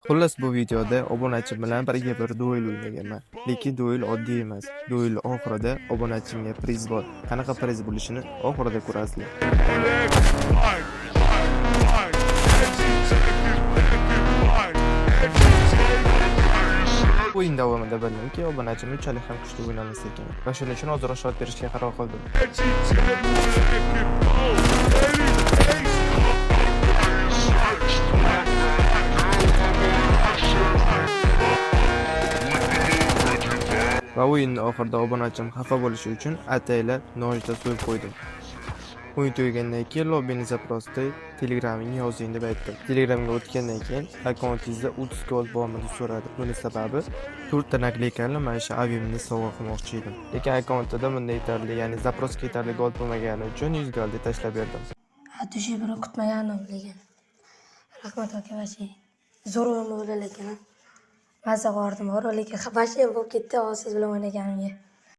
Xullas bu videoda obunachim bilan birga bir duel o'ynaganman. Lekin duel oddiy emas. Duel oxirida obunachimga priz bor. Qanaqa priz bo'lishini oxirida ko'rasizlar. O'yin davomida bildimki, obunachim unchalik ham kuchli o'ynamas ekan. Va shuning uchun ozroq shot berishga qaror qildim. Va o'yinning oxirida obunachim xafa bo'lishi uchun ataylab nonushta so'yib qo'ydim. O'yin tugagandan keyin lobbini zaprosda Telegram'ga yozing deb aytdim. Telegramga o'tgandan keyin akkauntingizda 30 gold bormi deb so'radi. Buning sababi 4 ta nakleykalarni mana shu avimni sovg'a qilmoqchi edim. Lekin akkauntida bunday yetarli, ya'ni zaprosga yetarli gold bo'lmagani uchun 100 gold tashlab berdim. Hattoki buni kutmagandim lekin. Rahmat aka vashi. Zo'r o'yin bo'ldi lekin. Mazza qildim, lekin vashi bo'lib ketdi siz bilan o'ynaganimga.